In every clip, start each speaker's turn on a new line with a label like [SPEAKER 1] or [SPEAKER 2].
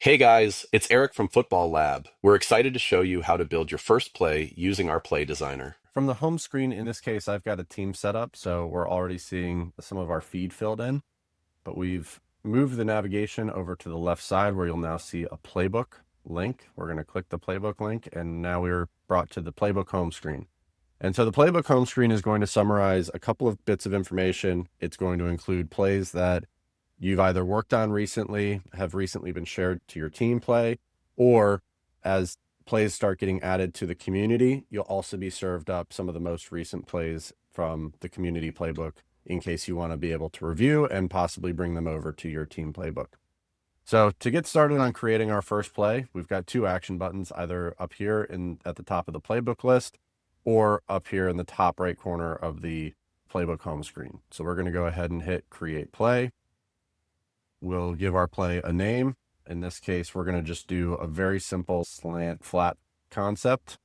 [SPEAKER 1] Hey guys, it's Eric from Football Lab. We're excited to show you how to build your first play using our play designer.
[SPEAKER 2] From the home screen, in this case, I've got a team set up, so we're already seeing some of our feed filled in, but we've moved the navigation over to the left side where you'll now see a playbook link. We're going to click the playbook link, and now we're brought to the playbook home screen. And so the playbook home screen is going to summarize a couple of bits of information. It's going to include plays that you've either worked on recently, have recently been shared to your team play, or as plays start getting added to the community, you'll also be served up some of the most recent plays from the community playbook in case you want to be able to review and possibly bring them over to your team playbook. So to get started on creating our first play, we've got two action buttons, either up here at the top of the playbook list or up here in the top right corner of the playbook home screen. So we're going to go ahead and hit create play. We'll give our play a name. In this case, we're going to just do a very simple slant flat concept,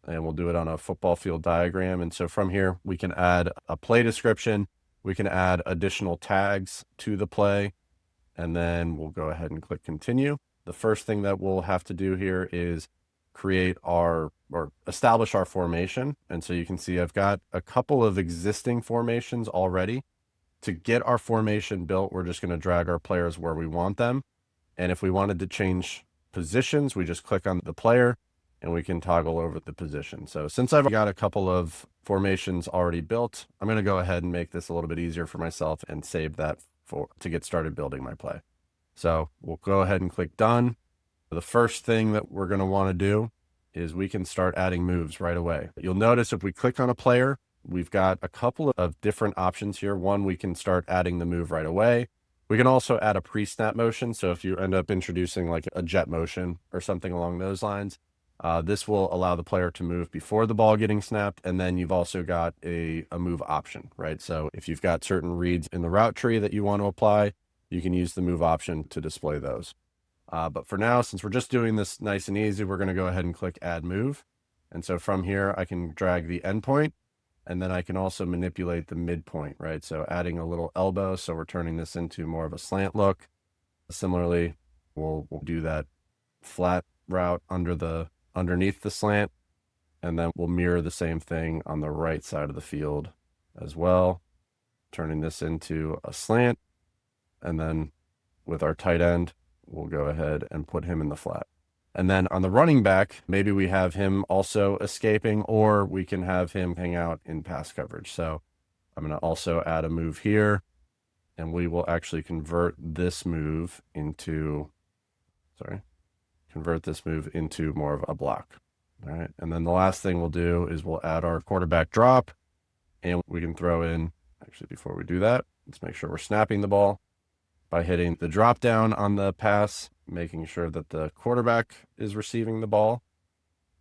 [SPEAKER 2] and we'll do it on a football field diagram. And so from here, we can add a play description. We can add additional tags to the play, and then we'll go ahead and click continue. The first thing that we'll have to do here is create or establish our formation. And so you can see I've got a couple of existing formations already. To get our formation built, we're just going to drag our players where we want them. And if we wanted to change positions, we just click on the player and we can toggle over the position. So since I've got a couple of formations already built, I'm going to go ahead and make this a little bit easier for myself and save that to get started building my play. So we'll go ahead and click done. The first thing that we're going to want to do is we can start adding moves right away. You'll notice if we click on a player, we've got a couple of different options here. One, we can start adding the move right away. We can also add a pre-snap motion. So if you end up introducing like a jet motion or something along those lines, this will allow the player to move before the ball getting snapped. And then you've also got a move option, right? So if you've got certain reads in the route tree that you want to apply, you can use the move option to display those. But for now, since we're just doing this nice and easy, we're going to go ahead and click add move. And so from here, I can drag the endpoint. And then I can also manipulate the midpoint, right? So adding a little elbow. So we're turning this into more of a slant look. Similarly, we'll do that flat route underneath the slant. And then we'll mirror the same thing on the right side of the field as well, turning this into a slant. And then with our tight end, we'll go ahead and put him in the flat. And then on the running back, maybe we have him also escaping, or we can have him hang out in pass coverage. So I'm going to also add a move here, and we will actually convert this move into more of a block. All right. And then the last thing we'll do is we'll add our quarterback drop, and we can throw in, actually, before we do that, let's make sure we're snapping the ball by hitting the drop down on the pass, making sure that the quarterback is receiving the ball.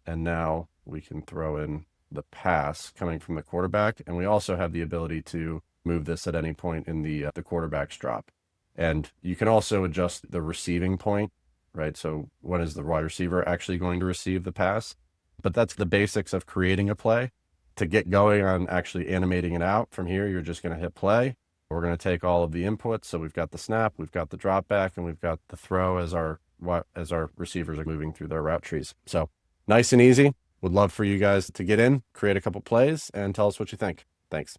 [SPEAKER 2] And now we can throw in the pass coming from the quarterback. And we also have the ability to move this at any point in the quarterback's drop. And you can also adjust the receiving point, right? So when is the wide receiver actually going to receive the pass? But that's the basics of creating a play. To get going on actually animating it out, from here, you're just going to hit play. We're going to take all of the inputs. So we've got the snap, we've got the drop back, and we've got the throw as our receivers are moving through their route trees. So nice and easy. Would love for you guys to get in, create a couple plays, and tell us what you think. Thanks.